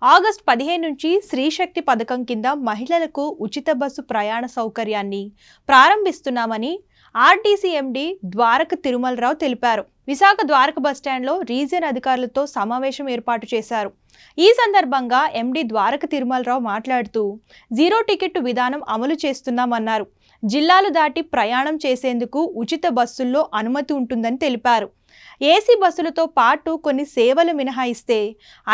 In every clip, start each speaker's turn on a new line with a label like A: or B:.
A: August 15 నుంచి శ్రీశక్తి పథకం కింద మహిళలకు ఉచిత బస్సు ప్రయాణ సౌకర్యాన్ని ప్రారంభిస్తున్నామని ఆర్టీసీ ఎండీ ద్వారక తిరుమలరావు తెలిపారు. విశాఖ ద్వారక బస్టాండ్లో రీజియన్ అధికారులతో సమావేశం ఏర్పాటు చేశారు. ఈ సందర్భంగా ఎండీ ద్వారక తిరుమలరావు మాట్లాడుతూ జీరో టికెట్ విధానం అమలు చేస్తున్నామన్నారు. జిల్లాలు దాటి ప్రయాణం చేసేందుకు ఉచిత బస్సుల్లో అనుమతి ఉంటుందని తెలిపారు. ఏసీ బస్సులతో పాటు కొన్ని సేవలు మినహాయిస్తే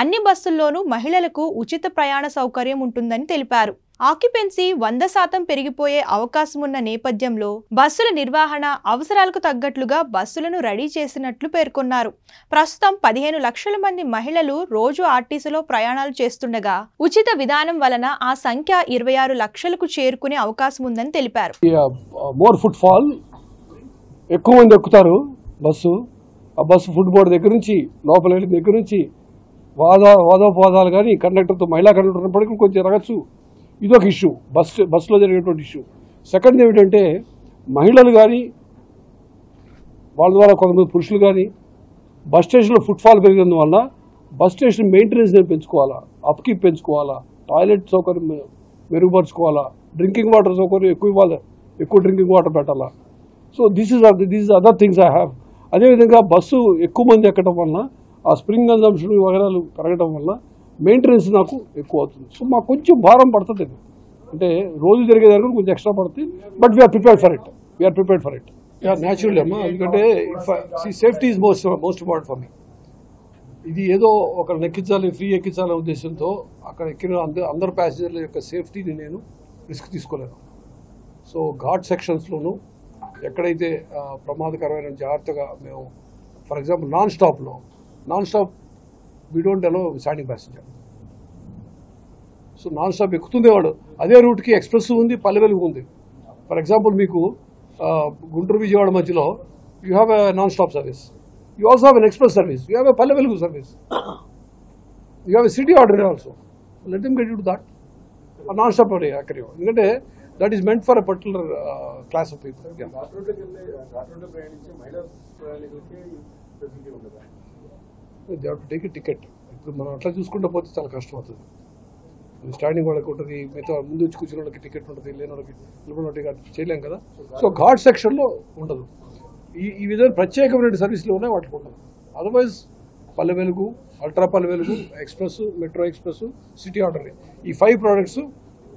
A: అన్ని బస్సుల్లోనూ మహిళలకు ఉచిత ప్రయాణ సౌకర్యం ఉంటుందని తెలిపారు. ఆక్యుపెన్సీ 100% పెరిగిపోయే అవకాశం ఉన్న నేపథ్యంలో బస్సుల నిర్వహణ అవసరాలకు తగ్గట్లుగా బస్సులను రెడీ చేసినట్లు పేర్కొన్నారు. ప్రస్తుతం 15 లక్షల మంది మహిళలు రోజు ఆర్టీసీలో ప్రయాణాలు చేస్తుండగా ఉచిత విధానం వలన ఆ సంఖ్య 26 లక్షలకు చేరుకునే అవకాశం ఉందని తెలిపారు.
B: మోర్ ఫుట్ ఫాల్, ఎక్కువ మంది ఎక్కుతారు బస్సు. ఆ బస్సు ఫుట్ బోర్డు దగ్గర నుంచి లోపల వెళ్ళిన దగ్గర నుంచి వాదోపవాదాలు కానీ కండక్టర్తో మహిళా కండక్టర్ ఉన్నప్పటికీ కొంచెం రగచ్చు. ఇదొక ఇష్యూ, బస్సులో జరిగేటువంటి ఇష్యూ. సెకండ్ ఏమిటంటే మహిళలు కానీ వాళ్ళ ద్వారా కొంతమంది పురుషులు కానీ బస్ స్టేషన్లో ఫుట్ఫాల్ పెరిగినందువల్ల బస్ స్టేషన్ మెయింటెనెన్స్ పెంచుకోవాలా, అప్కీప్ పెంచుకోవాలా, టాయిలెట్ సౌకర్యం మెరుగుపరుచుకోవాలా, డ్రింకింగ్ వాటర్ సౌకర్యం ఎక్కువ ఇవ్వాలి, ఎక్కువ డ్రింకింగ్ వాటర్ పెట్టాలా. So this is other things I have. అదేవిధంగా బస్సు ఎక్కువ మంది ఎక్కడం వలన ఆ స్ప్రింగ్ కన్జంప్షన్ వగరాలు పెరగడం వల్ల మెయింటెనెన్స్ నాకు ఎక్కువ అవుతుంది. సో మాకు కొంచెం భారం పడుతుంది. అంటే రోజు జరిగేదానికి కొంచెం ఎక్స్ట్రా పడుతుంది. But we are prepared for it. Naturally అమ్మా, ఎందుకంటే safety is most important for మీ. ఇది ఏదో ఒక ఎక్కించాలి, ఫ్రీ ఎక్కించాలనే ఉద్దేశంతో అక్కడ ఎక్కిన అందరు ప్యాసింజర్ల యొక్క సేఫ్టీని నేను రిస్క్ తీసుకోలేను. సో ఘాట్ సెక్షన్స్లోనూ ఎక్కడైతే ప్రమాదకరమైన జాగ్రత్తగా మేము, for example non stop we don't allow standing passenger. So non stop ఎక్కుతుండేవాడు. అదే రూట్కి ఎక్స్ప్రెస్ ఉంది, పల్లె వెలుగు ఉంది. ఫర్ ఎగ్జాంపుల్ మీకు గుంటూరు విజయవాడ మధ్యలో you have a non stop service, you also have an express service, you have a Palle వెలుగు service, you have a city order also. Let them get you to that non stop అక్కడే. ఎందుకంటే that is meant for a particular class of people. Yeah. They have to take a ticket. ఇప్పుడు మనం అట్లా చూసుకుంటూ పోతే చాలా కష్టం అవుతుంది. స్టాండింగ్ వాళ్ళకి ఉంటుంది, మిగతా ముందు వచ్చి కూర్చున్న వాళ్ళకి టికెట్ ఉంటుంది, లేని వాళ్ళకి నిలబడి చేయలేం కదా. సో ఘాట్ సెక్షన్లో ఉండదు. ఈ విధంగా ప్రత్యేకమైన సర్వీసులు ఉన్నాయి, వాటికి ఉండదు. Otherwise Palle Velugu, ultra Palle Velugu, express, metro express, city order, ఈ 5 ప్రోడక్ట్స్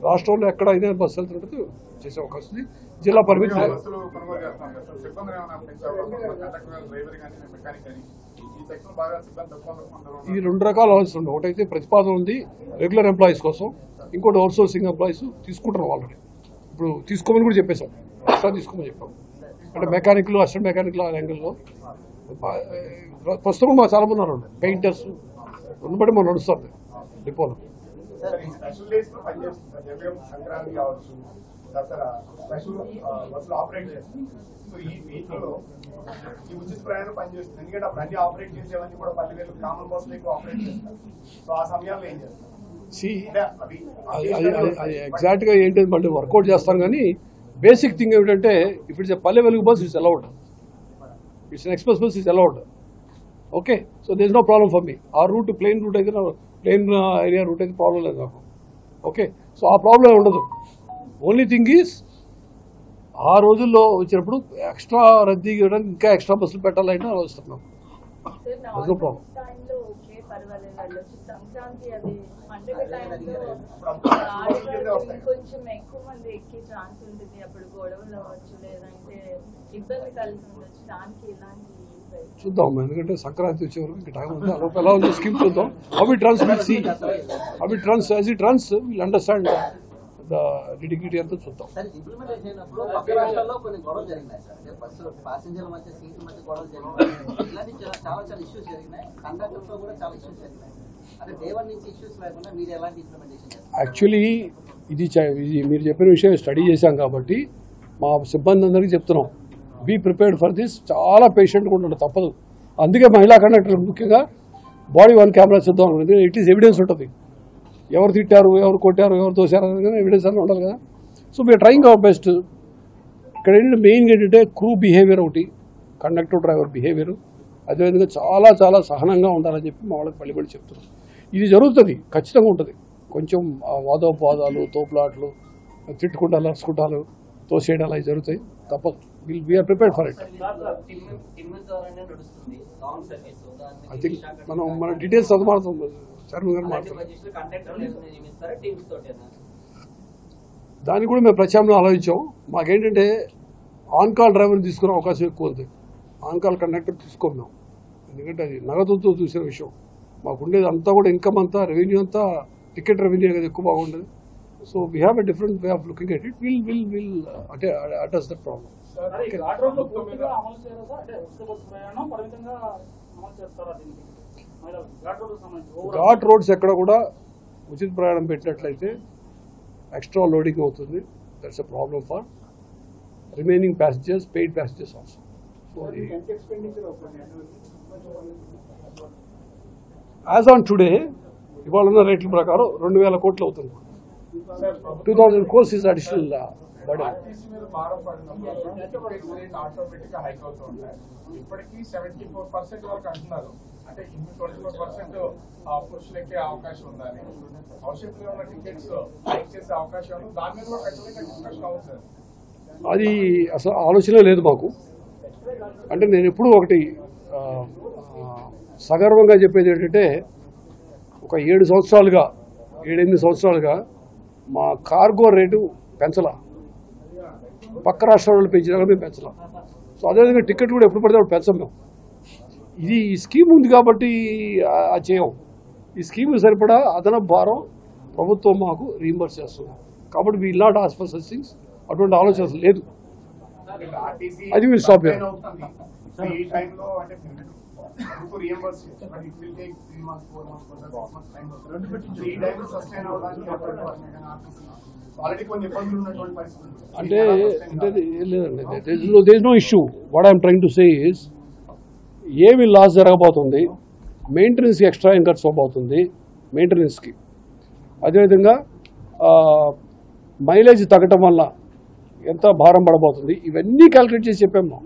B: రాష్ట్రంలో ఎక్కడ అయితే బస్సు వెళ్తున్నట్టు చేసే అవకాశం ఉంది. జిల్లా పరిమితి ఇది 2 రకాల ఆలోచన ఉంది. ఒకటైతే ప్రతిపాదన ఉంది రెగ్యులర్ ఎంప్లాయీస్ కోసం, ఇంకోటి అవుట్ సోర్సింగ్ ఎంప్లాయీస్ తీసుకుంటున్నాం ఆల్రెడీ. ఇప్పుడు తీసుకోమని కూడా చెప్పేశాం, ఎక్స్ట్రా తీసుకోమని చెప్పాం. అంటే మెకానిక్లు, అసిస్టెంట్ మెకానిక్లు ఆ యాంగిల్లో ప్రస్తుతం మా చాలా మంది ఉన్నారు. పెయింటర్స్ ఉన్నబట్టి మనం నడుస్తుంది డిపోలో. ఎగ్జాక్ట్ గా ఏంటి మళ్ళీ వర్కౌట్ చేస్తాం. కానీ బేసిక్ థింగ్ ఏమిటంటే if it's a Palle Velugu bus it's allowed, it's an express bus it's allowed. Okay, so there is no problem for మీ. ఆ రూట్ ప్లెయిన్ రూట్ అయితే, ప్లెయిన్ ఏరియా రూట్ అయితే ప్రాబ్లం లేదు నాకు. ఓకే, సో ఆ ప్రాబ్లం ఉండదు. Only thing is ఆ రోజుల్లో వచ్చినప్పుడు ఎక్స్ట్రా రద్దీ ఇవ్వడానికి ఇంకా ఎక్స్ట్రా బస్సులు పెట్టాలంటే ఆలోచిస్తున్నాం. No problem. చూద్దాం, ఎందుకంటే సంక్రాంతి వచ్చే వరకు ఇంకా టైం ఉంది. అలా ఎలా ఉందో స్కీమ్ చూద్దాం. How it runs will see, how it runs, as it runs will understand the dignity అంతా చూద్దాం. యాక్చువల్లీ ఇది మీరు చెప్పిన విషయం స్టడీ చేశాం కాబట్టి మా సిబ్బంది అందరికీ చెప్తున్నాం, బీ ప్రిపేర్డ్ ఫర్ దిస్. చాలా పేషెంట్గా ఉండడం తప్పదు. అందుకే మహిళా కండక్టర్లు ముఖ్యంగా బాడీ 1 కెమెరా చూద్దాం. ఇట్ ఈస్ ఎవిడెన్స్ ఉంటుంది, ఎవరు తిట్టారు, ఎవరు కొట్టారు, ఎవరు తోసారు అనేది ఎవిడెన్స్ అని ఉండాలి కదా. So we are trying our best. ఇక్కడ ఏంటంటే మెయిన్గా ఏంటంటే క్రూ బిహేవియర్ ఒకటి, కండక్టర్ డ్రైవర్ బిహేవియర్, అదేవిధంగా చాలా చాలా సహనంగా ఉండాలని చెప్పి మా వాళ్ళకి పల్లిపడి చెప్తున్నాం. ఇది జరుగుతుంది, ఖచ్చితంగా ఉంటుంది. కొంచెం వాదోపవాదాలు, తోపులాట్లు, తిట్టుకుంటాలు, నడుచుకుంటాలు, తోసేయడాలు అవి జరుగుతాయి, తప్పదు. We are prepared for it. I think మన డీటెయిల్స్ చదువుతాం, చరణ్ గారు మాట్లాడుతారు. దాన్ని కూడా మేము ప్రత్యామ్నాయం ఆలోచించాం. మాకేంటంటే ఆన్ కాల్ డ్రైవర్ని తీసుకునే అవకాశం ఎక్కువ ఉంది. ఆన్ కాల్ కండక్టర్ తీసుకున్నాం, ఎందుకంటే అది నగదుతో చూసిన విషయం. మాకు ఉండేది అంతా కూడా ఇన్కమ్ అంతా, రెవెన్యూ అంతా టికెట్ రెవెన్యూ అనేది ఎక్కువ బాగుండేది. So we have a different way of looking at it. Will address that problem. Ghat roads ఎక్కడ కూడా ఉచిత ప్రయాణం పెట్టినట్లయితే ఎక్స్ట్రా లోడింగ్ అవుతుంది. That's a problem for remaining passengers, paid passengers also. So as on today ఇవాళ ఉన్న రేట్ల ప్రకారం 2000 కోట్లు అవుతుంది. 2000 crores is additional burden.
C: ఇప్పటికీ 74% వరకు అంటున్నారు, అంటే 24% పురుషులకే అవకాశం ఉందని. భవిష్యత్తులో ఉన్న టికెట్స్ హైక్ చేసే అవకాశం, దాని మీద కూడా ఖచ్చితంగా డిస్కషన్ అవుతుంది.
B: అది అసలు ఆలోచన లేదు మాకు. అంటే నేను ఎప్పుడూ ఒకటి సగర్వంగా చెప్పేది ఏంటంటే, ఒక 7-8 సంవత్సరాలుగా మా కార్గో రేటు పెంచలా, పక్క రాష్ట్రాల్లో పెంచినా మేము పెంచలా. సో అదేవిధంగా టికెట్ కూడా ఎప్పుడు పడితే అప్పుడు పెంచాం మేము. ఇది ఈ స్కీమ్ ఉంది కాబట్టి అది చేయం. ఈ స్కీమ్ సరిపడా అదనపు భారం ప్రభుత్వం మాకు రీయింబర్స్ చేస్తుంది. కాబట్టి we not ask for such things. అటువంటి ఆలోచన లేదు. అది విల్ స్టాప్ హియర్. అంటే లేదండి, there is no issue. What I'm trying to say is, ఏమి లాస్ జరగబోతుంది, మెయింటెనెన్స్కి ఎక్స్ట్రా ఏం ఖర్చు అవబోతుంది, మెయింటెనెన్స్కి. అదేవిధంగా మైలేజ్ తగ్గటం వల్ల ఎంత భారం పడబోతుంది, ఇవన్నీ క్యాలిక్యులేట్ చేసి చెప్పాము.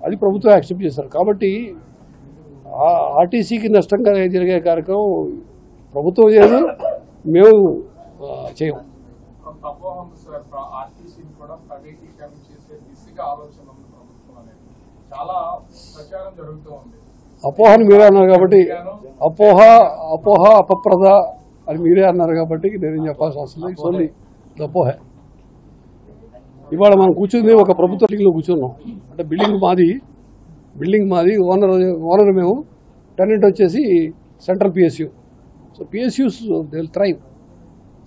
B: అది ప్రభుత్వం యాక్సెప్ట్ చేశారు. కాబట్టి ఆర్టీసీకి నష్టంగా జరిగే కార్యక్రమం ప్రభుత్వం చేయదు, మేము చేయము. అపోహని మీరే అన్నారు కాబట్టి, అపోహ అపప్రద అని మీరే అన్నారు కాబట్టి నేనేం చెప్పాల్సిన అవసరం లేదు. ఓన్లీ అపోహ. ఇవాళ మనం కూర్చుంది ఒక ప్రభుత్వ బిల్డింగ్లో కూర్చున్నాం. అంటే బిల్డింగ్ మాది, ఓనర్ మేము, టెనెంట్ వచ్చేసి central PSU. So PSUs they will thrive.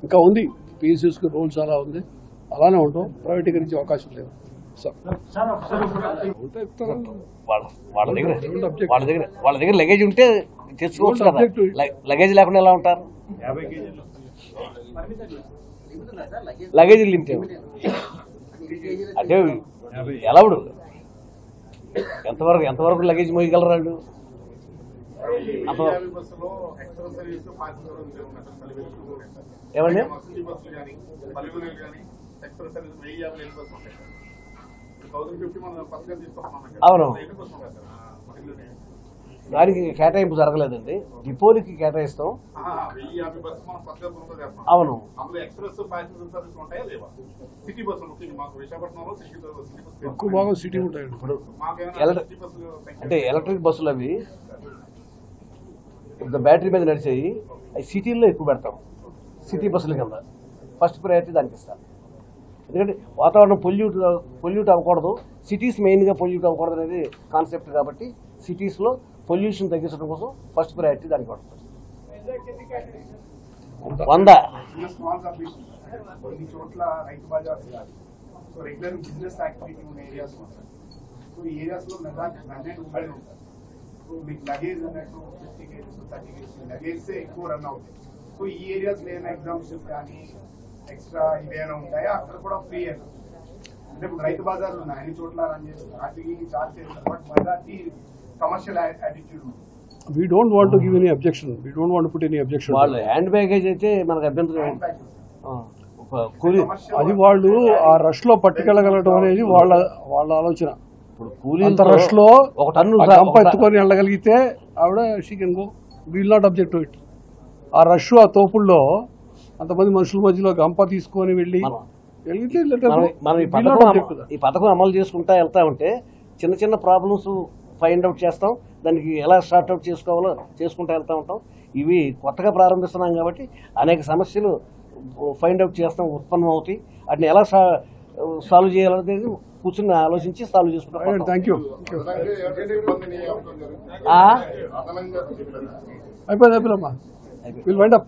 B: ఇంకా ఉంది, పిఎస్యూస్కి రోల్ చాలా ఉంది, అలానే ఉంటాం. ప్రైవేటీకరించే అవకాశం లేదు.
D: వాళ్ళ దగ్గర లగేజ్ ఉంటే తెచ్చుకోవచ్చు కదా, లగేజ్ లేకుండా ఎలా ఉంటారు? లగేజ్ లిమిట్ అంటే ఎలా ఎంతవరకు లగేజ్ మోయగలరు వాళ్ళు? ఏమండి అవును, దానికి కేటాయింపు జరగలేదండి. డిపోలకి కేటాయిస్తాం. అవును,
B: ఎక్కువ బాగా సిటీ ఉంటాయి.
D: ఇప్పుడు అంటే ఎలక్ట్రిక్ బస్సులు అవి బ్యాటరీ మీద నడిచేవి, అవి సిటీల్లో ఎక్కువ పెడతాం. సిటీ బస్సుల కింద ఫస్ట్ ప్రయారిటీ దానికి ఇస్తాం. ఎందుకంటే వాతావరణం పొల్యూట్ అవ్వకూడదు, సిటీస్ మెయిన్గా పొల్యూట్ అవ్వకూడదు అనేది కాన్సెప్ట్. కాబట్టి సిటీస్లో పొల్యూషన్ తగ్గించడం కోసం ఫస్ట్ ప్రయారిటీ దానికి పడుతుంది. 100
C: కొన్ని చోట్ల రైతు బజార్స్ కాదు, సో రెగ్యులర్ బిజినెస్ యాక్టివిటీ ఉన్న ఏరియాస్ ఉంటాయి. సో ఈ ఏరియాస్లో మెజారిటీ ఉంటాయి. సో మీకు లగేజ్ అన్నట్టు 50 kgs 30 kgs లగేజ్సే ఎక్కువ రన్ అవుతాయి. సో ఈ ఏరియాస్ ఏమైనా ఎగ్జామ్స్ కానీ ఎక్స్ట్రా ఇవేమైనా ఉంటాయా? అక్కడ కూడా ఫ్రీ అంటే ఇప్పుడు రైతు బజార్లు ఉన్నాయి, అన్ని చోట్ల రన్ చేస్తారు, వాటికి చార్జ్ చేస్తారు. బట్ మెజారిటీ కమర్షియల్ యాటిట్యూడ్ ఉంది.
B: We don't want to give any objection. We don't want to put any objection.
D: వాళ్ళు హ్యాండ్ బ్యాగేజ్ అయితే మనకు అభ్యంతరం.
B: అది వాళ్ళు ఆ రష్ లో పట్టుకెళ్ళగలగడం అనేది వాళ్ళ ఆలోచన.
D: ఇప్పుడు కూలీ
B: అంత రష్ లో
D: ఒక టన్ను
B: ఎత్తుకొని వెళ్ళగలిగితే ఆవిడ she can go. Will not object to it. ఆ రష్ ఆ తోపుల్లో అంతమంది మనుషుల మధ్యలో గంప తీసుకొని వెళ్ళి వెళ్తే
D: మనం ఈ పథకం అమలు చేసుకుంటా వెళ్తా ఉంటే చిన్న చిన్న ప్రాబ్లమ్స్ ఫైండ్ అవుట్ చేస్తాం, దానికి ఎలా సార్ట్ అవుట్ చేసుకోవాలో చేసుకుంటూ వెళ్తూ ఉంటాం. ఇవి కొత్తగా ప్రారంభిస్తున్నాం కాబట్టి అనేక సమస్యలు ఫైండ్ అవుట్ చేస్తాం, ఉత్పన్నం అవుతాయి. వాటిని ఎలా సాల్వ్ చేయాలనేది కూర్చుని ఆలోచించి సాల్వ్ చేసుకుంటాం.
B: Thank you. అయిపోయిందమ్మా. Will wind up.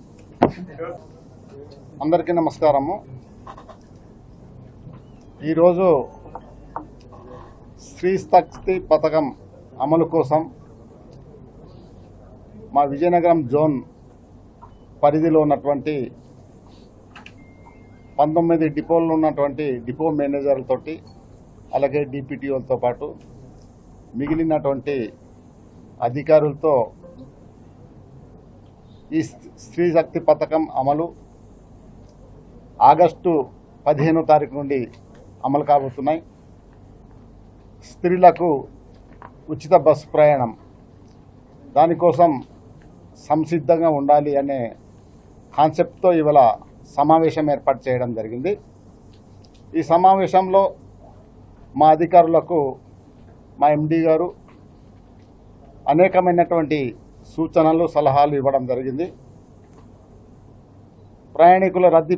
E: అందరికీ నమస్కారము. ఈరోజు స్త్రీ శక్తి పథకం అమలు కోసం మా విజయనగరం జోన్ పరిధిలో ఉన్నటువంటి 19 డిపోల్లో ఉన్నటువంటి డిపో మేనేజర్లతోటి అలాగే డిపిటిఓలతో పాటు మిగిలినటువంటి అధికారులతో ఈ స్త్రీ శక్తి పథకం అమలు ఆగస్టు 15వ తారీఖు నుండి అమలు కాబోతున్నాయి. స్త్రీలకు ఉచిత బస్సు ప్రయాణం, దానికోసం సంసిద్ధంగా ఉండాలి అనే కాన్సెప్ట్తో ఇవాళ సమావేశం ఏర్పాటు చేయడం జరిగింది. ఈ సమావేశంలో మా అధికారులకు మా ఎండి గారు అనేకమైనటువంటి సూచనలు సలహాలు ఇవ్వడం జరిగింది. ప్రయాణికుల రద్దీ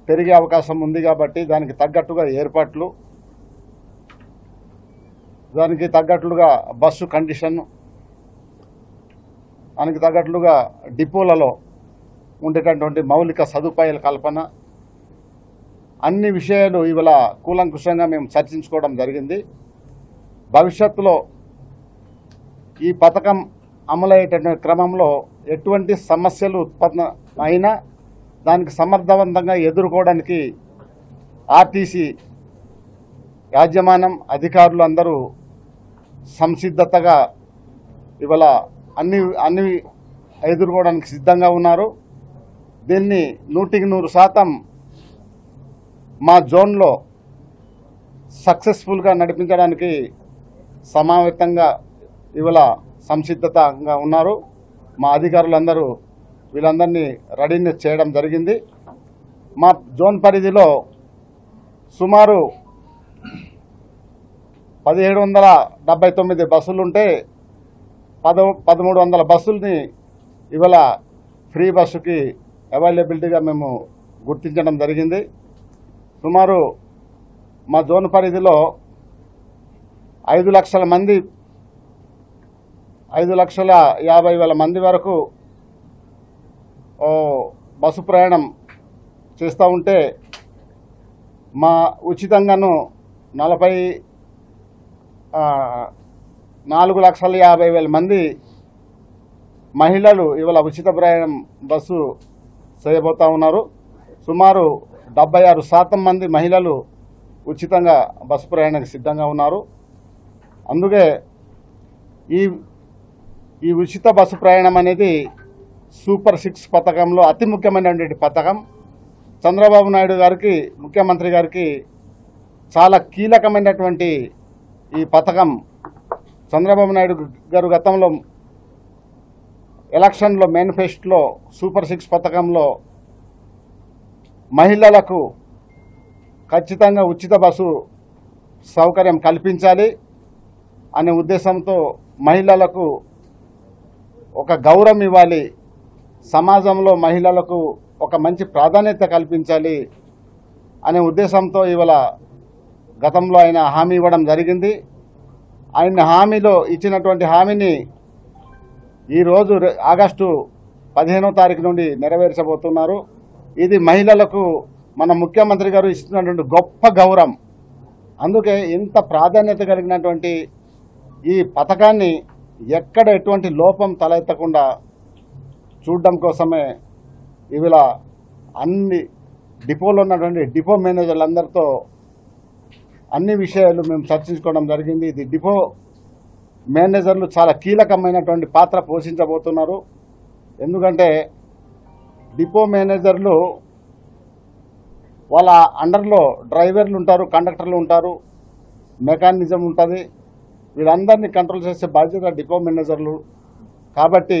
E: పెరిగే అవకాశం ఉంది కాబట్టి దానికి తగ్గట్టుగా ఏర్పాట్లు, దానికి తగ్గట్లుగా బస్సు కండిషన్, దానికి తగ్గట్లుగా డిపోలలో ఉండేటటువంటి మౌలిక సదుపాయాల కల్పన, అన్ని విషయాలు ఇవాళ కూలంకుషంగా మేము చర్చించుకోవడం జరిగింది. భవిష్యత్తులో ఈ పథకం అమలయ్యేటటువంటి క్రమంలో ఎటువంటి సమస్యలు ఉత్పన్న అయినా దానికి సమర్థవంతంగా ఎదుర్కోవడానికి ఆర్టీసీ యాజమాన్యం అధికారులు అందరూ సంసిద్ధతగా ఇవాళ అన్ని ఎదుర్కోవడానికి సిద్ధంగా ఉన్నారు. దీన్ని 100% మా జోన్లో సక్సెస్ఫుల్గా నడిపించడానికి సమావేతంగా ఇవాళ సంసిద్ధతగా ఉన్నారు. మా అధికారులందరూ వీళ్ళందరినీ రెడీనెస్ చేయడం జరిగింది. మా జోన్ పరిధిలో సుమారు 1779 బస్సులుంటే 1300 బస్సుల్ని ఇవాళ ఫ్రీ బస్సుకి అవైలబిలిటీగా మేము గుర్తించడం జరిగింది. సుమారు మా జోన్ పరిధిలో 5,50,000 మంది వరకు బస్సు ప్రయాణం చేస్తూ ఉంటే మా ఉచితంగాను 4,50,000 మంది మహిళలు ఇవాళ ఉచిత ప్రయాణం బస్సు చేయబోతా ఉన్నారు. సుమారు 76% మంది మహిళలు ఉచితంగా బస్సు ప్రయాణానికి సిద్ధంగా ఉన్నారు. అందుకే ఈ ఉచిత బస్సు ప్రయాణం అనేది సూపర్ 6 పథకంలో అతి ముఖ్యమైనటువంటి పథకం. చంద్రబాబు నాయుడు గారికి, ముఖ్యమంత్రి గారికి చాలా కీలకమైనటువంటి ఈ పథకం. చంద్రబాబు నాయుడు గారు గతంలో ఎలక్షన్లో మేనిఫెస్టోలో సూపర్ 6 పథకంలో మహిళలకు ఖచ్చితంగా ఉచిత బస్సు సౌకర్యం కల్పించాలి అనే ఉద్దేశంతో మహిళలకు ఒక గౌరవం ఇవ్వాలి, సమాజంలో మహిళలకు ఒక మంచి ప్రాధాన్యత కల్పించాలి అనే ఉద్దేశంతో ఇవాళ గతంలో ఆయన హామీ ఇవ్వడం జరిగింది. ఆయన హామీలో ఇచ్చినటువంటి హామీని ఈరోజు ఆగస్టు 15వ తారీఖు నుండి నెరవేర్చబోతున్నారు. ఇది మహిళలకు మన ముఖ్యమంత్రి గారు ఇస్తున్నటువంటి గొప్ప గౌరవం. అందుకే ఇంత ప్రాధాన్యత కలిగినటువంటి ఈ పథకాన్ని ఎక్కడ ఎటువంటి లోపం తలెత్తకుండా చూడడం కోసమే ఇవాళ అన్ని డిపోలో ఉన్నటువంటి డిపో మేనేజర్లందరితో అన్ని విషయాలు మేము చర్చించుకోవడం జరిగింది. ఇది డిపో మేనేజర్లు చాలా కీలకమైనటువంటి పాత్ర పోషించబోతున్నారు. ఎందుకంటే డిపో మేనేజర్లు వాళ్ళ అండర్లో డ్రైవర్లు ఉంటారు, కండక్టర్లు ఉంటారు, మెకానిజం ఉంటుంది. వీళ్ళందరినీ కంట్రోల్ చేసే బాధ్యత డిపో మేనేజర్లు. కాబట్టి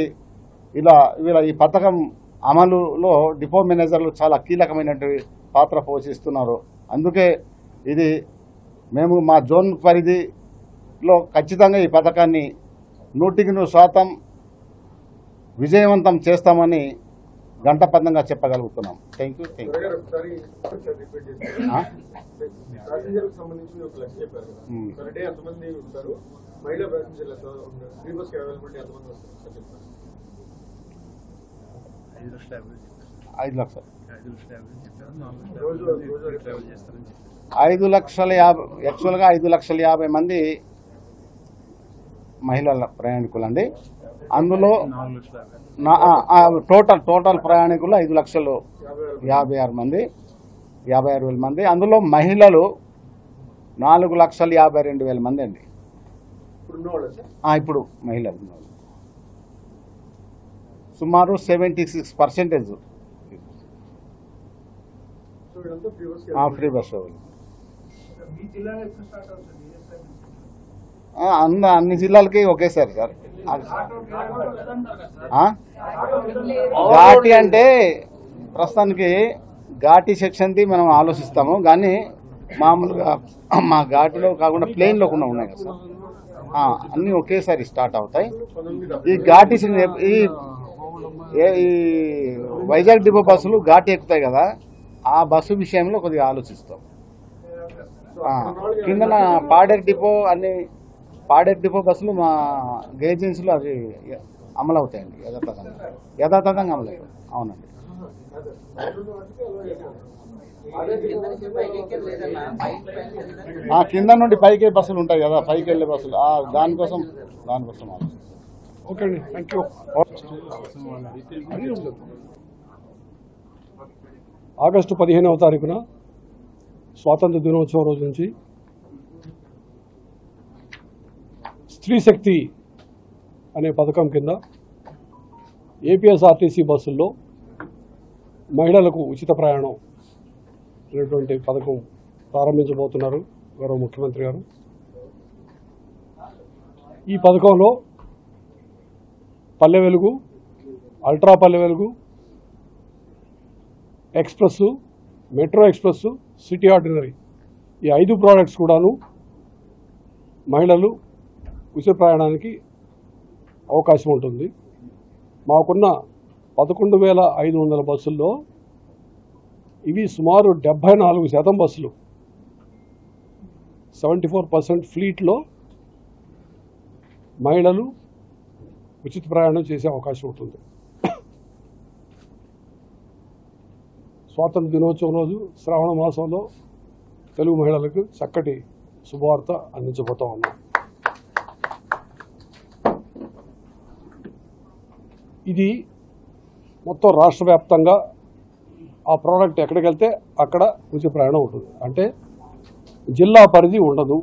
E: ఇలా ఈ పథకం అమలులో డిపో మేనేజర్లు చాలా కీలకమైనటువంటి పాత్ర పోషిస్తున్నారు. అందుకే ఇది మేము మా జోన్ పరిధిలో ఖచ్చితంగా ఈ పథకాన్ని 100% విజయవంతం చేస్తామని గంటపదంగా చెప్పగలుగుతున్నాం. Thank you. యాక్చువల్గా 5,50,000 మంది మహిళల ప్రయాణికులండి. అందులో టోటల్ ప్రయాణికులు 5,56,000 మంది, 56,000 మంది. అందులో మహిళలు 4,52,000 మంది అండి. ఇప్పుడు మహిళలు సుమారు 76% ఫ్రీ బస్. అన్ని జిల్లాలకి ఒకేసారి సార్. ఘాటి అంటే ప్రస్తుతానికి ఘాటి సెక్షన్ది మనం ఆలోచిస్తాము, కానీ మామూలుగా మా ఘాటిలో కాకుండా ప్లేన్లో కూడా ఉన్నాయి కదా సార్, అన్నీ ఒకేసారి స్టార్ట్ అవుతాయి. ఈ ఘాటి ఈ వైజాగ్ డిపో బస్సులు ఘాటి ఎక్కుతాయి కదా, ఆ బస్సు విషయంలో కొద్దిగా ఆలోచిస్తాం. కిందన పాడేరు డిపో బస్సులు మా ఏజెన్సీలో అవి అమలు అవుతాయండి, యథాతథంగా అమలు అవుతాయి. అవునండి. కింద నుండి పైకి బస్సులు ఉంటాయి కదా, పైకి వెళ్ళే బస్సులు, దానికోసం
B: ఓకే అండి, థ్యాంక్ యూ. ఆగస్టు 15వ తారీఖున స్వాతంత్ర దినోత్సవం రోజు నుంచి స్త్రీ శక్తి అనే పథకం కింద ఏపీఎస్ఆర్టీసీ బస్సుల్లో మహిళలకు ఉచిత ప్రయాణం అనేటువంటి పథకం ప్రారంభించబోతున్నారు గౌరవ ముఖ్యమంత్రి గారు. ఈ పథకంలో Palle Velugu, ultra Palle Velugu, express, metro express, city ordinary ఈ 5 ప్రోడక్ట్స్ కూడాను మహిళలు ఉచిత ప్రయాణానికి అవకాశం ఉంటుంది. మాకున్న 11,500 బస్సుల్లో ఇవి సుమారు 74% బస్సులు, 74% ఫ్లీట్లో మహిళలు ఉచిత ప్రయాణం చేసే అవకాశం ఉంటుంది. స్వాతంత్ర దినోత్సవం రోజు శ్రావణ మాసంలో తెలుగు మహిళలకు చక్కటి శుభవార్త అందించబోతా ఉన్నాం. ఇది మొత్తం రాష్ట్ర వ్యాప్తంగా ఆ ప్రోడక్ట్ ఎక్కడికి వెళ్తే అక్కడ ఉచిత ప్రయాణం ఉంటుంది. అంటే జిల్లా పరిధి ఉండదు.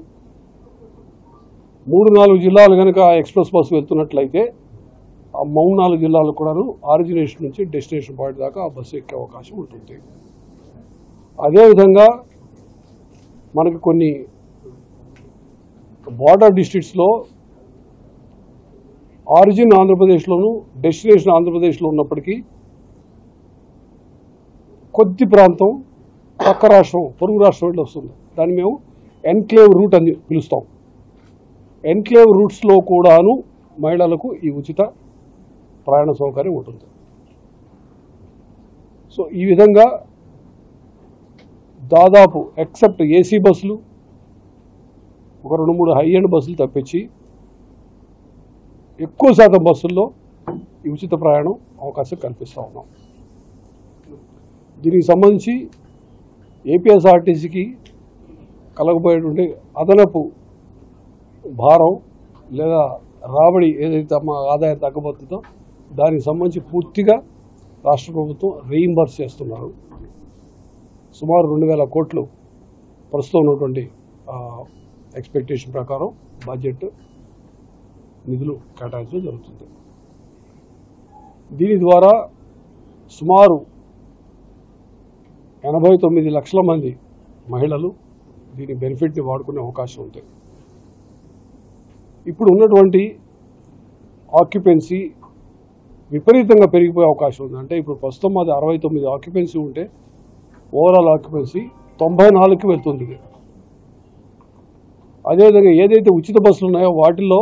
B: 3-4 జిల్లాలు కనుక ఎక్స్ప్రెస్ బస్సు వెళ్తున్నట్లయితే ఆ 3-4 జిల్లాలకు కూడాను ఆరిజినేషన్ నుంచి డెస్టినేషన్ పాయింట్ దాకా ఆ బస్సు ఎక్కే అవకాశం ఉంటుంది. అదేవిధంగా మనకి కొన్ని బార్డర్ డిస్ట్రిక్ట్స్లో ఆరిజిన్ ఆంధ్రప్రదేశ్లోను డెస్టినేషన్ ఆంధ్రప్రదేశ్లో ఉన్నప్పటికీ కొద్ది ప్రాంతం పక్క రాష్ట్రం, పొరుగు రాష్ట్రం వెళ్ళి వస్తుంది. దాన్ని మేము ఎన్క్లేవ్ రూట్ అని పిలుస్తాం. ఎన్క్లేవ్ రూట్స్లో కూడాను మహిళలకు ఈ ఉచిత ప్రయాణ సౌకర్యం ఉంటుంది. సో ఈ విధంగా దాదాపు ఎక్సెప్ట్ ఏసీ బస్సులు, ఒక 2-3 హై ఎండ్ బస్సులు తప్పించి ఎక్కువ శాతం బస్సుల్లో ఈ ఉచిత ప్రయాణం అవకాశం కల్పిస్తూ ఉన్నాం. దీనికి సంబంధించి ఏపీఎస్ఆర్టీసీకి కలగబోయేటువంటి అదనపు భారం లేదా రాబడి ఏదైతే మా ఆదాయం తగ్గబోతుందో దానికి సంబంధించి పూర్తిగా రాష్ట్ర ప్రభుత్వం రీయింబర్స్ చేస్తున్నారు. సుమారు 2,000 కోట్లు ప్రస్తుతం ఉన్నటువంటి ఎక్స్పెక్టేషన్ ప్రకారం బడ్జెట్ నిధులు కేటాయించడం జరుగుతుంది. దీని ద్వారా సుమారు 89 లక్షల మంది మహిళలు దీని బెనిఫిట్ని వాడుకునే అవకాశం ఉంది. ఇప్పుడు ఉన్నటువంటి ఆక్యుపెన్సీ విపరీతంగా పెరిగిపోయే అవకాశం ఉంది. అంటే ఇప్పుడు ప్రస్తుతం మాది 69 ఆక్యుపెన్సీ ఉంటే ఓవరాల్ ఆక్యుపెన్సీ 94కి వెళ్తుంది. అదేవిధంగా ఏదైతే ఉచిత బస్సులు ఉన్నాయో వాటిల్లో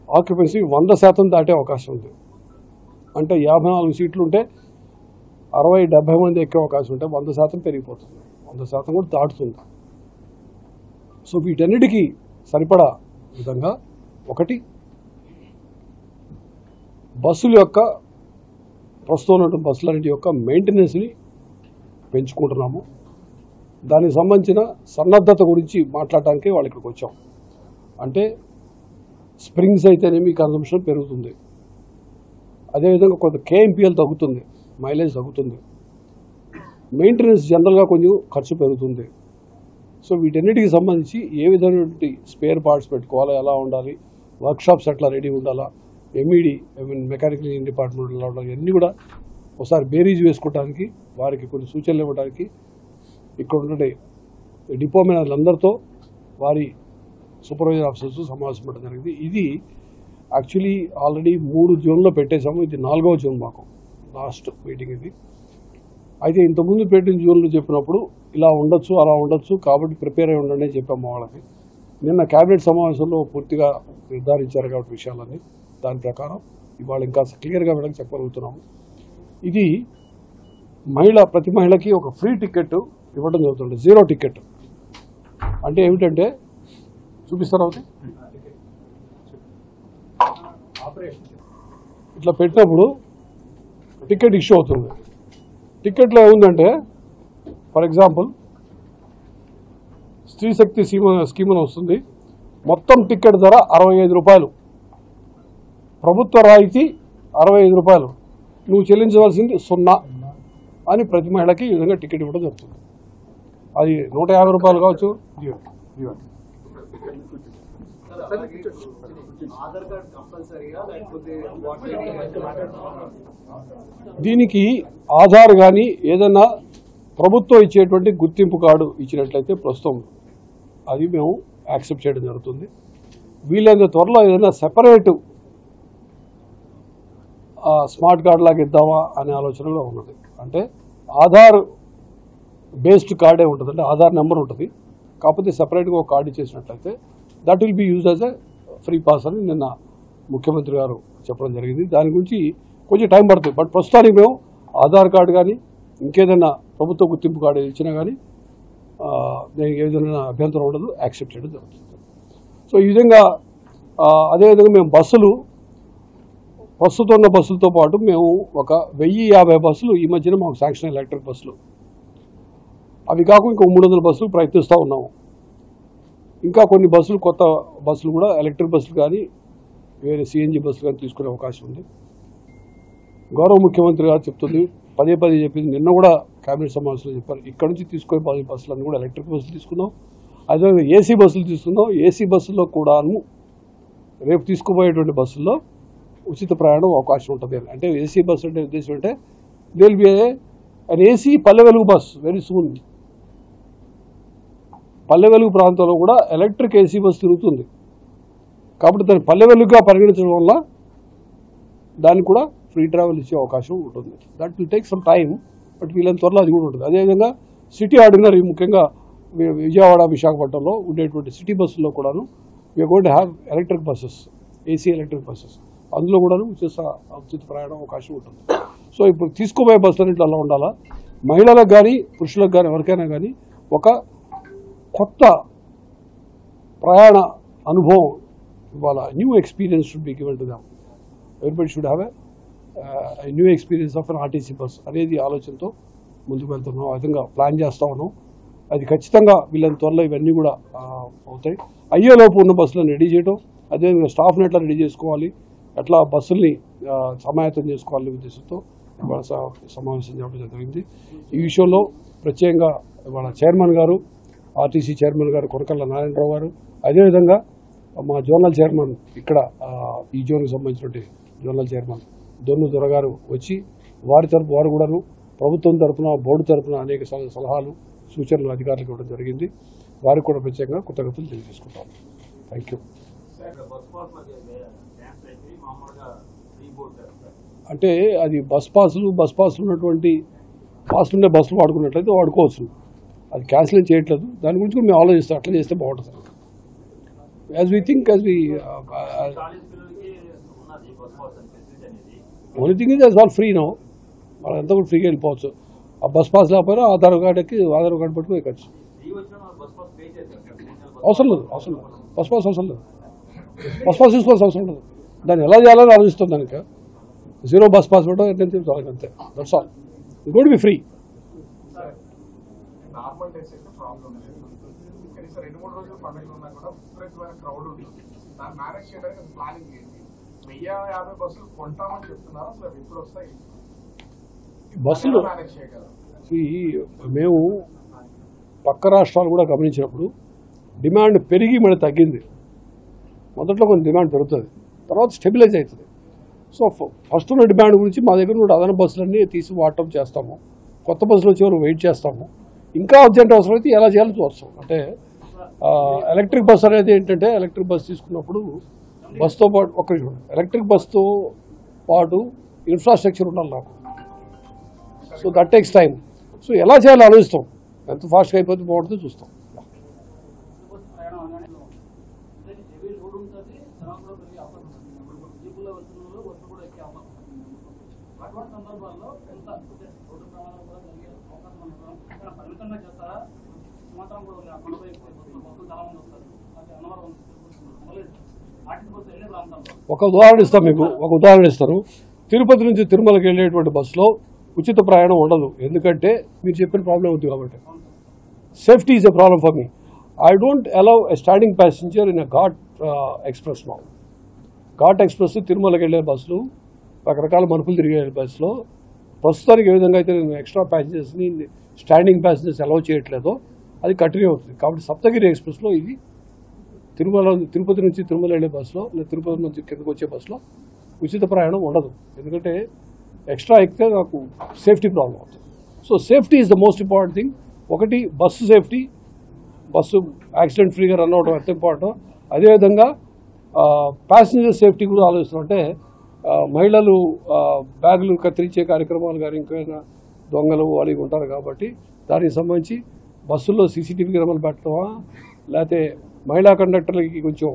B: ఆక్యుపెన్సీ 100% దాటే అవకాశం ఉంది. అంటే 54 సీట్లు ఉంటే 60-70 మంది ఎక్కే అవకాశం ఉంటే 100% పెరిగిపోతుంది, 100% కూడా దాటుతుంది. సో వీటన్నిటికీ సరిపడా విధంగా ఒకటి బస్సుల యొక్క ప్రస్తుతం ఉన్నటువంటి బస్సులన్నింటి యొక్క మెయింటెనెన్స్ని పెంచుకుంటున్నాము. దానికి సంబంధించిన సన్నద్ధత గురించి మాట్లాడటానికి వాళ్ళు ఇక్కడికి వచ్చాం. అంటే స్ప్రింగ్స్ అయితేనేమి కన్సంప్షన్ పెరుగుతుంది, అదేవిధంగా కొంత కేఎంపీఎల్ తగ్గుతుంది, మైలేజ్ తగ్గుతుంది, మెయింటెనెన్స్ జనరల్గా కొంచెం ఖర్చు పెరుగుతుంది. సో వీటన్నిటికి సంబంధించి ఏ విధమైనటువంటి స్పేర్ పార్ట్స్ పెట్టుకోవాలా, ఎలా ఉండాలి, వర్క్షాప్స్ ఎట్లా రెడీ ఉండాలా, ఎంఈడి మెకానికల్ ఇంజనీరింగ్ డిపార్ట్మెంట్ ఎలా ఉండాలి, ఇవన్నీ కూడా ఒకసారి బేరీజ్ వేసుకోవడానికి వారికి కొన్ని సూచనలు ఇవ్వడానికి ఇక్కడ ఉండే డిపో మేనేజర్లందరితో వారి సూపర్వైజర్ ఆఫీసర్స్ సమావేశం పెట్టడం జరిగింది. ఇది యాక్చువల్లీ ఆల్రెడీ 3 జూన్లో పెట్టేశాము, ఇది 4వ జూన్ మాకు లాస్ట్ మీటింగ్ ఇది. అయితే ఇంతకుముందు పెట్టిన జూన్లో చెప్పినప్పుడు ఇలా ఉండొచ్చు అలా ఉండొచ్చు కాబట్టి ప్రిపేర్ అయి ఉండండి అని చెప్పాము వాళ్ళకి. నిన్న క్యాబినెట్ సమావేశంలో పూర్తిగా నిర్ధారించారు కాబట్టి విషయాలన్నీ దాని ప్రకారం ఇవాళ ఇంకా క్లియర్గా వీళ్ళకి చెప్పగలుగుతున్నాము. ఇది ప్రతి మహిళకి ఒక ఫ్రీ టికెట్ ఇవ్వడం జరుగుతుంది, 0 టికెట్. అంటే ఏమిటంటే చూపిస్తారా ఇట్లా పెట్టినప్పుడు టికెట్ ఇష్యూ అవుతుంది. టికెట్లో ఏముందంటే ఫర్ ఎగ్జాంపుల్ స్త్రీ శక్తి స్కీమ్ అని వస్తుంది. మొత్తం టికెట్ ధర 65 రూపాయలు, ప్రభుత్వ రాయితీ 65 రూపాయలు, నువ్వు చెల్లించవలసింది 0 అని ప్రతి మహిళకి ఈ విధంగా టికెట్ ఇవ్వడం జరుగుతుంది. అది 150 రూపాయలు కావచ్చు. దీనికి ఆధార్ కానీ ఏదైనా ప్రభుత్వం ఇచ్చేటువంటి గుర్తింపు కార్డు ఇచ్చినట్లయితే ప్రస్తుతం అది మేము యాక్సెప్ట్ చేయడం జరుగుతుంది. వీలైనంత త్వరలో ఏదైనా సెపరేట్ స్మార్ట్ కార్డు లాగా ఇద్దామా అనే ఆలోచన కూడా ఉన్నది. అంటే ఆధార్ బేస్డ్ కార్డే ఉంటుంది, అంటే ఆధార్ నెంబర్ ఉంటుంది, కాకపోతే సెపరేట్గా ఒక కార్డు ఇచ్చేసినట్లయితే that will be use as a free pass అని నిన్న ముఖ్యమంత్రి గారు చెప్పడం జరిగింది. దాని గురించి కొంచెం టైం పడుతుంది. బట్ ప్రస్తుతానికి మేము ఆధార్ కార్డు కానీ ఇంకేదైనా ప్రభుత్వ గుర్తింపు కార్డు ఇచ్చినా కానీ దానికి ఏదైనా అభ్యంతరం ఉండదు, యాక్సెప్ట్ చేయడం జరుగుతుంది. సో ఈ విధంగా అదేవిధంగా మేము బస్సులు ప్రస్తుతం ఉన్న బస్సులతో పాటు మేము ఒక 1050 బస్సులు ఈ మధ్యన మాకు శాంక్షన్ ఎలక్ట్రిక్ బస్సులు, అవి కాకుండా ఇంకా 300 బస్సులు ప్రయత్నిస్తూ ఉన్నాము. ఇంకా కొన్ని బస్సులు కొత్త బస్సులు కూడా ఎలక్ట్రిక్ బస్సులు కానీ వేరే సిఎన్జి బస్సులు కానీ తీసుకునే అవకాశం ఉంది. గౌరవ ముఖ్యమంత్రి గారు చెప్తుంది, పదే చెప్పింది, నిన్న కూడా కేబినెట్ సమావేశంలో చెప్పారు, ఇక్కడ నుంచి తీసుకునే బస్సులన్నీ కూడా ఎలక్ట్రిక్ బస్సులు తీసుకున్నాం, అదేవిధంగా ఏసీ బస్సులు తీసుకున్నాం. ఏసీ బస్సుల్లో కూడాను రేపు తీసుకుపోయేటువంటి బస్సుల్లో ఉచిత ప్రయాణం అవకాశం ఉంటుంది. అంటే ఏసీ బస్సు అంటే ఉద్దేశం అంటే they will be an AC పల్లె Velugu bus very soon. Palle Velugu ప్రాంతంలో కూడా ఎలక్ట్రిక్ ఏసీ బస్సు తిరుగుతుంది కాబట్టి దాన్ని పల్లె వెలుగుగా పరిగణించడం వల్ల దానికి కూడా ఫ్రీ ట్రావెల్ ఇచ్చే అవకాశం ఉంటుంది. That will take some time, but వీళ్ళని త్వరలో అది కూడా ఉంటుంది. అదేవిధంగా సిటీ ఆర్డినరీ ముఖ్యంగా విజయవాడ విశాఖపట్నంలో ఉండేటువంటి సిటీ బస్సుల్లో కూడాను we are going to have electric buses, AC electric buses, అందులో కూడాను ఉచిత ప్రయాణం అవకాశం ఉంటుంది. సో ఇప్పుడు తీసుకోబోయే బస్సులు ఇట్లా అలా ఉండాలా, మహిళలకు కానీ పురుషులకు కానీ ఎవరికైనా కానీ ఒక కొత్త ప్రయాణ అనుభవం ఇవాళ new experience should be given to them. Everybody should have a new experience of an RTC bus అనేది ఆలోచనతో ముందుకు వెళ్తున్నాం. ఆ విధంగా ప్లాన్ చేస్తూ ఉన్నాం. అది ఖచ్చితంగా వీళ్ళని త్వరలో ఇవన్నీ కూడా అవుతాయి. అయ్యేలోపు ఉన్న బస్సులను రెడీ చేయడం, అదేవిధంగా స్టాఫ్ని ఎట్లా రెడీ చేసుకోవాలి, ఎట్లా బస్సుల్ని సమాయత్తం చేసుకోవాలనే ఉద్దేశంతో ఇవాళ సమావేశం చేయడం జరిగింది. ఈ విషయంలో ప్రత్యేకంగా ఇవాళ చైర్మన్ గారు, ఆర్టీసీ చైర్మన్ గారు కొనకళ్ళ నారాయణరావు గారు, అదేవిధంగా మా జోనల్ చైర్మన్ ఇక్కడ ఈ జోన్కి సంబంధించినటువంటి జోనల్ చైర్మన్ దొన్ను దొరగారు వచ్చి వారు కూడాను ప్రభుత్వం తరఫున బోర్డు తరఫున అనేక సలహాలు సూచనలు అధికారులకు ఇవ్వడం జరిగింది. వారికి కూడా ప్రత్యేకంగా కృతజ్ఞతలు తెలియజేసుకుంటాం. Thank you. అంటే అది బస్ పాసులు ఉన్నటువంటి పాసులు ఉండే బస్సులు వాడుకున్నట్లయితే వాడుకోవచ్చు. అది క్యాన్సిల్ ఏం చేయట్లేదు. దాని గురించి కూడా మేము ఆలోచిస్తాం, అట్లా చేస్తే బాగుంటుంది. As we think only thing is all free no. వాళ్ళంతా కూడా ఫ్రీగా వెళ్ళిపోవచ్చు. ఆ బస్ పాస్ లేకపోయినా ఆధార్ కార్డు పట్టుకుని ఎక్కచ్చు. అవసరం లేదు. బస్ పాస్ అవసరం లేదు. బస్ పాస్ తీసుకోవాల్సిన అవసరం లేదు. దాన్ని ఎలా చేయాలని ఆలోచిస్తాం. దానికి 0 బస్ పాస్ పెట్టడం అంతే. That's all. It got be free.
C: Normal days అయితే ప్రాబ్లం లేదు. కనీసం 2-3 రోజులు పండుగలు ఉన్నా కూడా విపరీతమైన క్రౌడ్ ఉంటుంది. దాన్ని మేనేజ్ చేయడానికి ప్లానింగ్ ఏంటి? 1050 బస్సులు కొంటామని చెప్తున్నారు. అసలు ఎప్పుడు వస్తాయి
B: బస్సులు?
C: మేనేజ్ చేయగలరు?
B: మేము పక్క రాష్ట్రాలు కూడా గమనించినప్పుడు డిమాండ్ పెరిగి మళ్ళీ తగ్గింది. మొదట్లో కొంచెం డిమాండ్ పెరుగుతుంది, తర్వాత స్టెబిలైజ్ అవుతుంది. సో ఫస్ట్ ఉన్న డిమాండ్ గురించి మా దగ్గర ఉన్న అదనపు బస్సులన్నీ తీసి వాడటం చేస్తాము. కొత్త బస్సులు వచ్చే వరకు వెయిట్ చేస్తాము. ఇంకా అర్జెంట్ అవసరం అయితే ఎలా చేయాలో చూస్తాం. అంటే ఎలక్ట్రిక్ బస్ అనేది ఏంటంటే, ఎలక్ట్రిక్ బస్ తీసుకున్నప్పుడు బస్తో పాటు ఎలక్ట్రిక్ బస్తో పాటు ఇన్ఫ్రాస్ట్రక్చర్ ఉండాలి నాకు. So that takes time. So ఎలా చేయాలో ఆలోచిస్తాం. ఎంత ఫాస్ట్గా అయిపోతే బాగుంటుందో చూస్తాం. ఒక ఉదాహరణ ఇస్తాను. తిరుపతి నుంచి తిరుమలకి వెళ్ళేటువంటి బస్సులో ఉచిత ప్రయాణం ఉండదు. ఎందుకంటే మీరు చెప్పిన ప్రాబ్లం ఉంది కాబట్టి. Safety is a problem for me. I don't allow a standing passenger in a ghat express now. Ghat express తిరుమలకి వెళ్ళే బస్సులు, రకరకాల మనుపులు తిరిగే బస్సులో ప్రస్తుతానికి ఏ విధంగా అయితే నేను ఎక్స్ట్రా ప్యాసింజర్స్ని స్టాండింగ్ ప్యాసింజర్స్ అలౌ చేయట్లేదో అది కంటిన్యూ అవుతుంది. కాబట్టి సప్తగిరి ఎక్స్ప్రెస్లో ఇది తిరుపతి నుంచి తిరుమల వెళ్ళే బస్సులో, లేదా తిరుపతి నుంచి కిందకు వచ్చే బస్సులో ఉచిత ప్రయాణం ఉండదు. ఎందుకంటే ఎక్స్ట్రా ఎక్కితే నాకు సేఫ్టీ ప్రాబ్లం అవుతుంది. So safety is the most important thing. ఒకటి బస్సు సేఫ్టీ, బస్సు యాక్సిడెంట్ ఫ్రీగా రన్ అవడం ఎంత ఇంపార్టెంట్. అదేవిధంగా ప్యాసింజర్ సేఫ్టీ కూడా ఆలోచిస్తుంటే మహిళలు బ్యాగులు కత్తిరించే కార్యక్రమాలు కానీ ఇంకైనా దొంగలు వాళ్ళు ఉంటారు కాబట్టి దానికి సంబంధించి బస్సుల్లో సీసీటీవీ కెమెరాలు పెట్టడమా, లేకపోతే మహిళా కండక్టర్లకి కొంచెం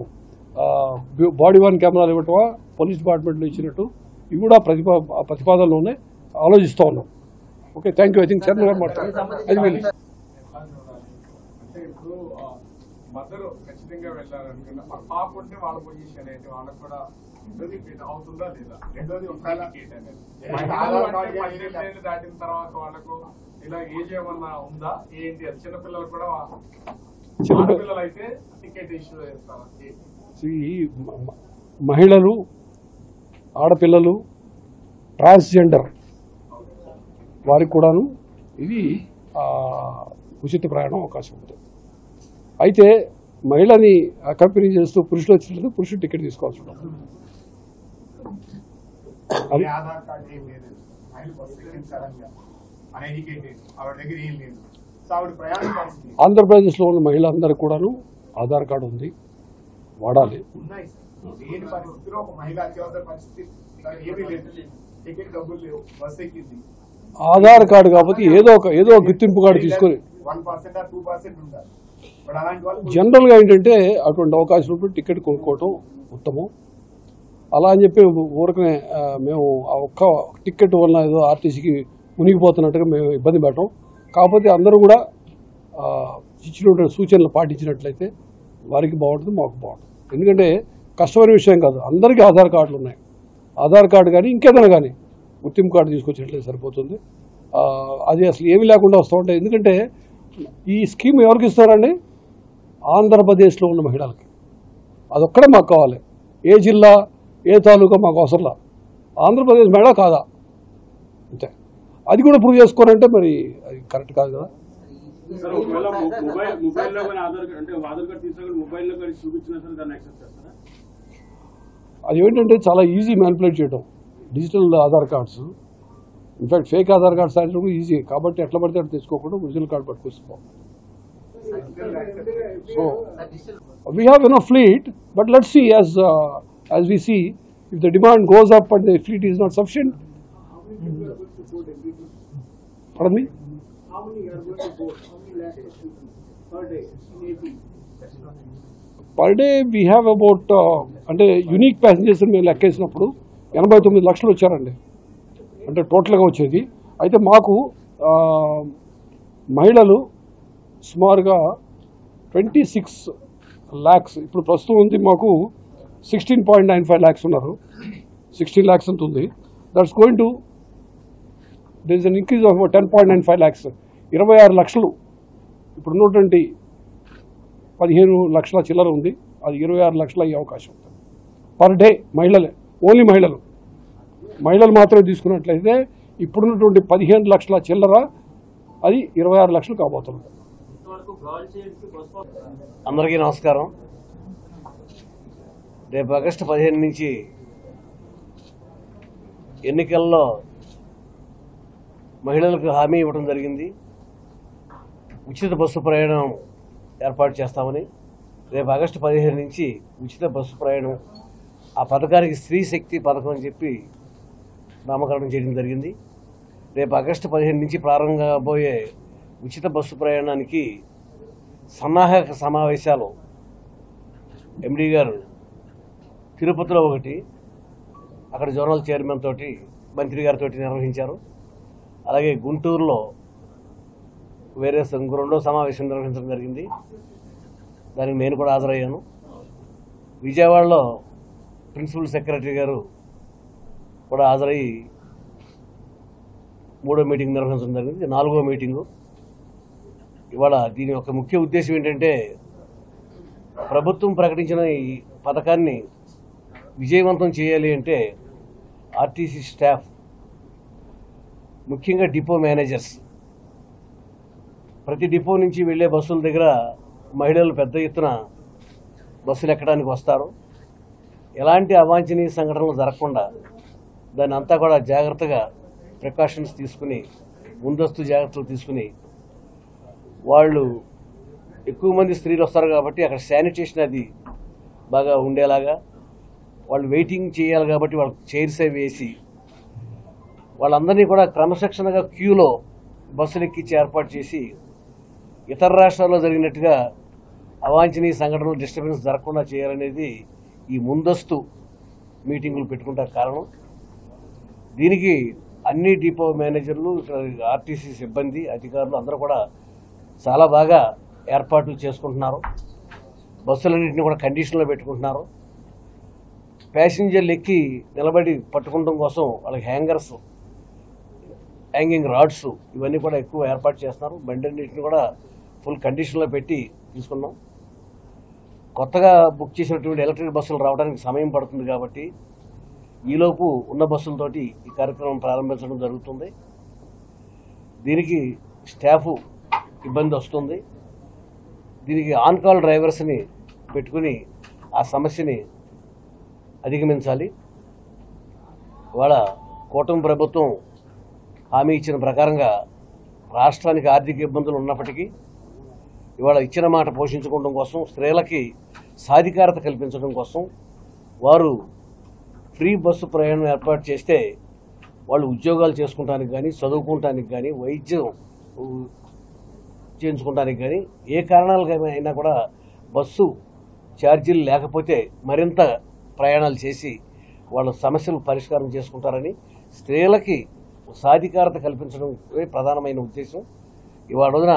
B: బాడీ వార్న్ కెమెరాలు ఇవ్వటమా పోలీస్ డిపార్ట్మెంట్లో ఇచ్చినట్టు ఇవి కూడా ప్రతిపాదనలు ఉన్నాయి, ఆలోచిస్తూ ఉన్నాం. Okay, thank you. I think Sharma గారు మాట్లాడారు.
C: అంటే ఇప్పుడు మదర్ ఖచ్చితంగా వెళ్ళాలనుకున్నా పాప ఉంటే వాళ్ళ పొజిషన్ ఏంటి, వాళ్ళకి కూడా అవుతుందా లేదా? రెండోది ఒకవేళ దాటిన తర్వాత వాళ్ళకు ఇలా ఏజ్ ఏమన్నా ఉందా ఏంటి? అది చిన్నపిల్లలు కూడా ఆడపిల్లలు అయితే టికెట్ ఇష్యూ చేస్తారా?
B: మహిళలు, ఆడపిల్లలు, ట్రాన్స్జెండర్ వారికి కూడాను ఇది ఉచిత ప్రయాణం అవకాశం ఉంటుంది. అయితే మహిళని అకంపెనీ చేస్తూ పురుషులు వచ్చినట్లయితే పురుషుడు టికెట్ తీసుకోవాల్సి ఉంటుంది.
C: అది ఆధార్ కార్డు ఏం లేదు, అన్ఎడ్యుకేటెడ్, ఆవిడ దగ్గర ఏం లేదు. సో ఆవిడ ప్రయాణం పరిస్థితి
B: ఆంధ్రప్రదేశ్లో ఉన్న మహిళలందరికీ కూడాను ఆధార్ కార్డు ఉంది, వాడాలి.
C: ఉన్నాయి. లేని పరిస్థితిలో ఒక మహిళ అత్యవసర పరిస్థితి, ఏమీ లేదు, టికెట్ డబ్బులు లేవు, బస్ ఎక్కింది,
B: ఆధార్ కార్డు కాకపోతే ఏదో ఒక గుర్తింపు కార్డు తీసుకొని
C: 1% or 2% ఉండాలి. బట్ అలాంటి వాళ్ళు
B: జనరల్గా ఏంటంటే అటువంటి అవకాశం ఉన్నప్పుడు టికెట్ కొనుక్కోవటం ఉత్తమం. అలా అని చెప్పి ఊరకనే మేము ఆ ఒక్క టికెట్ వల్ల ఏదో ఆర్టీసీకి మునిగిపోతున్నట్టుగా మేము ఇబ్బంది పెట్టం. కాకపోతే అందరూ కూడా ఇచ్చిన సూచనలు పాటించినట్లయితే వారికి బాగుంటుంది, మాకు బాగుంటుంది. ఎందుకంటే కష్టమైన విషయం కాదు, అందరికీ ఆధార్ కార్డులు ఉన్నాయి. ఆధార్ కార్డు కానీ ఇంకేదైనా కానీ గుర్తింపు కార్డు తీసుకొచ్చినట్లయితే సరిపోతుంది. అది అసలు ఏమీ లేకుండా వస్తూ ఉంటాయి. ఎందుకంటే ఈ స్కీమ్ ఎవరికి ఇస్తారండి? ఆంధ్రప్రదేశ్లో ఉన్న మహిళలకి. అదొక్కడే మాకు కావాలి. ఏ జిల్లా, ఏ తాలూకా మాకు అవసరంలా, ఆంధ్రప్రదేశ్ మహిళ కాదా అంతే. అది కూడా ప్రూవ్ చేసుకోవాలంటే మరి అది కరెక్ట్ కాదు కదా. అది ఏంటంటే చాలా ఈజీ మ్యానిపులేట్ చేయడం, digital Aadhaar cards. In fact fake Aadhaar cards సాధించడం కూడా ఈజీ. కాబట్టి ఎట్లా పడితే అట్లా తెచ్చుకోకుండా ఒరిజినల్ కార్డు పట్టుకొస్తాం. So we have enough fleet, but let's see as we see If the demand goes up and the fleet is not sufficient, pardon me?
C: How many are going to board? How many lakhs of people per day in AP?
B: Per day we have about అంటే unique passengers మేము లెక్కేసినప్పుడు 89 లక్షలు వచ్చారండి, అంటే టోటల్గా వచ్చేది. అయితే మాకు మహిళలు సుమారుగా 26 lakhs ఇప్పుడు ప్రస్తుతం ఉంది. మాకు 16.95 lakhs ఉన్నారు, 16 lakhs ఉంటుంది. That's going to their is an increase of 10.95 lakhs, 26 లక్షలు. ఇప్పుడు ఉన్నటువంటి 15 లక్షల చిల్లర ఉంది, అది 26 లక్షలు అయ్యే అవకాశం ఉంటుంది పర్ డే. మహిళలే, ఓన్లీ మహిళలు మాత్రమే తీసుకున్నట్లయితే ఇప్పుడున్నటువంటి 15 లక్షల చిల్లర అది 26 లక్షలు కాబోతుంది.
D: అందరికీ నమస్కారం. రేపు ఆగస్టు 15 నుంచి ఎన్నికల్లో మహిళలకు హామీ ఇవ్వడం జరిగింది. ఉచిత బస్సు ప్రయాణం ఏర్పాటు చేస్తామని. రేపు ఆగస్టు 15 నుంచి ఉచిత బస్సు ప్రయాణం, ఆ పథకానికి స్త్రీ శక్తి పథకం అని చెప్పి నామకరణం చేయడం జరిగింది. రేపు ఆగస్టు 15 నుంచి ప్రారంభం కాబోయే ఉచిత బస్సు ప్రయాణానికి సన్నాహక సమావేశాలు ఎండీ గారు తిరుపతిలో ఒకటి, అక్కడ జోనల్ చైర్మన్ తోటి మంత్రి గారితో నిర్వహించారు. అలాగే గుంటూరులో వేరే రెండో సమావేశం నిర్వహించడం జరిగింది, దానికి నేను కూడా హాజరయ్యాను. విజయవాడలో ప్రిన్సిపల్ సెక్రటరీ గారు కూడా హాజరయ్యి 3వ మీటింగ్ నిర్వహించడం జరిగింది. 4వ మీటింగు ఇవాళ. దీని యొక్క ముఖ్య ఉద్దేశం ఏంటంటే, ప్రభుత్వం ప్రకటించిన ఈ పథకాన్ని విజయవంతం చేయాలి అంటే ఆర్టీసీ స్టాఫ్, ముఖ్యంగా డిపో మేనేజర్స్, ప్రతి డిపో నుంచి వెళ్ళే బస్సుల దగ్గర మహిళలు పెద్ద ఎత్తున బస్సులు ఎక్కడానికి వస్తారు. ఎలాంటి అవాంఛనీయ సంఘటనలు జరగకుండా దాన్ని అంతా కూడా జాగ్రత్తగా ప్రికాషన్స్ తీసుకుని, ముందస్తు జాగ్రత్తలు తీసుకుని, వాళ్ళు ఎక్కువ మంది స్త్రీలు వస్తారు కాబట్టి అక్కడ శానిటేషన్ అది బాగా ఉండేలాగా, వాళ్ళు వెయిటింగ్ చేయాలి కాబట్టి వాళ్ళకి చైర్స్ అవి వేసి వాళ్ళందరినీ కూడా క్రమశిక్షణగా క్యూలో బస్సులు ఎక్కించి ఏర్పాటు చేసి, ఇతర రాష్ట్రాల్లో జరిగినట్టుగా అవాంఛనీయ సంఘటనలు డిస్టర్బెన్స్ జరగకుండా చేయాలనేది ఈ ముందస్తు మీటింగులు పెట్టుకుంటారు కారణం. దీనికి అన్ని డిపో మేనేజర్లు, ఆర్టీసీ సిబ్బంది, అధికారులు అందరూ కూడా చాలా బాగా ఏర్పాట్లు చేసుకుంటున్నారు. బస్సులన్నింటినీ కూడా కండిషన్లో పెట్టుకుంటున్నారు. ప్యాసింజర్లు ఎక్కి నిలబడి పట్టుకోవడం కోసం వాళ్ళకి హ్యాంగింగ్ రాడ్స్ ఇవన్నీ కూడా ఎక్కువ ఏర్పాటు చేస్తున్నారు. బండిన్నింటిని కూడా ఫుల్ కండిషన్లో పెట్టి తీసుకున్నాం. కొత్తగా బుక్ చేసినటువంటి ఎలక్ట్రిక్ బస్సులు రావడానికి సమయం పడుతుంది కాబట్టి ఈలోపు ఉన్న బస్సులతోటి ఈ కార్యక్రమం ప్రారంభించడం జరుగుతుంది. దీనికి స్టాఫ్ ఇబ్బంది వస్తుంది. దీనికి ఆన్ కాల్ డ్రైవర్స్ని పెట్టుకుని ఆ సమస్యని అధిగమించాలి. ఇవాళ కూటమి ప్రభుత్వం హామీ ఇచ్చిన ప్రకారంగా రాష్ట్రానికి ఆర్థిక ఇబ్బందులు ఉన్నప్పటికీ ఇవాళ ఇచ్చిన మాట పోషించుకోవడం కోసం, స్త్రీలకి సాధికారత కల్పించడం కోసం వారు ఫ్రీ బస్సు ప్రయాణం ఏర్పాటు చేస్తే వాళ్ళు ఉద్యోగాలు చేసుకుంటానికి కానీ, చదువుకోవటానికి కానీ, వైద్యం చేయించుకోవడానికి కానీ, ఏ కారణాలకైనా కూడా బస్సు ఛార్జీలు లేకపోతే మరింత ప్రయాణాలు చేసి వాళ్ళ సమస్యలు పరిష్కారం చేసుకుంటారని, స్త్రీలకి సాధికారత కల్పించడం ప్రధానమైన ఉద్దేశం. ఇవాళ రోజున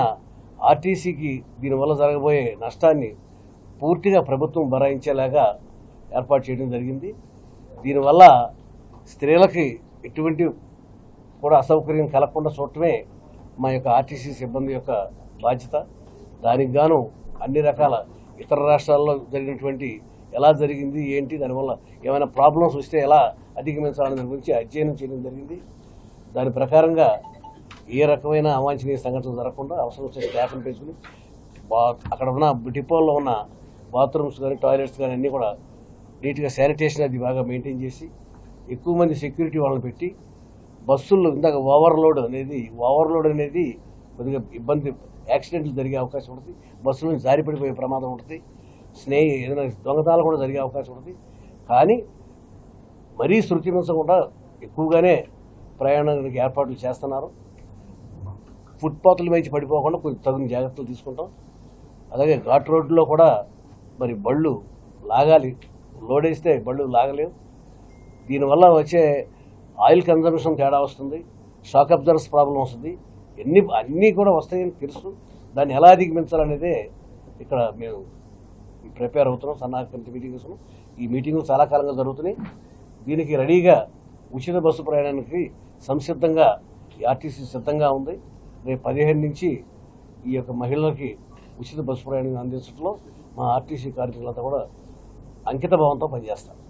D: ఆర్టీసీకి దీనివల్ల జరగబోయే నష్టాన్ని పూర్తిగా ప్రభుత్వం భరాయించేలాగా ఏర్పాటు చేయడం జరిగింది. దీనివల్ల స్త్రీలకి ఎటువంటి కూడా అసౌకర్యం కలగకుండా చూడటమే మా యొక్క ఆర్టీసీ సిబ్బంది యొక్క బాధ్యత. దానికి గాను అన్ని రకాల ఇతర రాష్ట్రాల్లో జరిగినటువంటి ఎలా జరిగింది, ఏంటి, దానివల్ల ఏమైనా ప్రాబ్లమ్స్ వస్తే ఎలా అధిగమించాలనే దాని గురించి అధ్యయనం చేయడం జరిగింది. దాని ప్రకారంగా ఏ రకమైన అవాంఛనీయ సంఘటనలు జరగకుండా అవసరం వచ్చే స్టాఫ్ని పెంచుకుని అక్కడ ఉన్న డిపోల్లో ఉన్న బాత్రూమ్స్ కానీ, టాయిలెట్స్ కానీ అన్నీ కూడా నీట్గా శానిటేషన్ అది బాగా మెయింటైన్ చేసి, ఎక్కువ మంది సెక్యూరిటీ వాళ్ళని పెట్టి, బస్సుల్లో ఇందాక ఓవర్లోడ్ అనేది కొద్దిగా ఇబ్బంది, యాక్సిడెంట్లు జరిగే అవకాశం ఉంటుంది, బస్సుల నుంచి జారిపడిపోయే ప్రమాదం ఉంటుంది, ఏదైనా దొంగతనాలు కూడా జరిగే అవకాశం ఉంటుంది. కానీ మరీ శృతి మించకుండా ఎక్కువగానే ప్రయాణానికి ఏర్పాట్లు చేస్తున్నారు. ఫుట్పాత్ల మీద పడిపోకుండా కొంచెం తగిన జాగ్రత్తలు తీసుకుంటాం. అలాగే ఘాట్ రోడ్లో కూడా మరి బళ్ళు లాగాలి, లోడ్ వేస్తే బళ్ళు లాగలేవు. దీనివల్ల వచ్చే ఆయిల్ కన్జంప్షన్ తేడా వస్తుంది, షాక్ అబ్జర్వర్స్ ప్రాబ్లం వస్తుంది, అన్నీ కూడా వస్తాయని తెలుసు. దాన్ని ఎలా అధిగమించాలనేదే ఇక్కడ మేము ప్రిపేర్ అవుతున్నాం. సన్నాహక కమిటీ మీటింగ్ చేస్తున్నాం. ఈ మీటింగులు చాలా కాలంగా జరుగుతున్నాయి. దీనికి రెడీగా ఉచిత బస్సు ప్రయాణానికి సంసిద్ధంగా ఆర్టీసీ సిద్ధంగా ఉంది. రేపు 15 నుంచి ఈ యొక్క మహిళలకి ఉచిత బస్సు ప్రయాణం అందించడంలో మా ఆర్టీసీ కార్మికులంతా కూడా అంకిత భావంతో పనిచేస్తారు.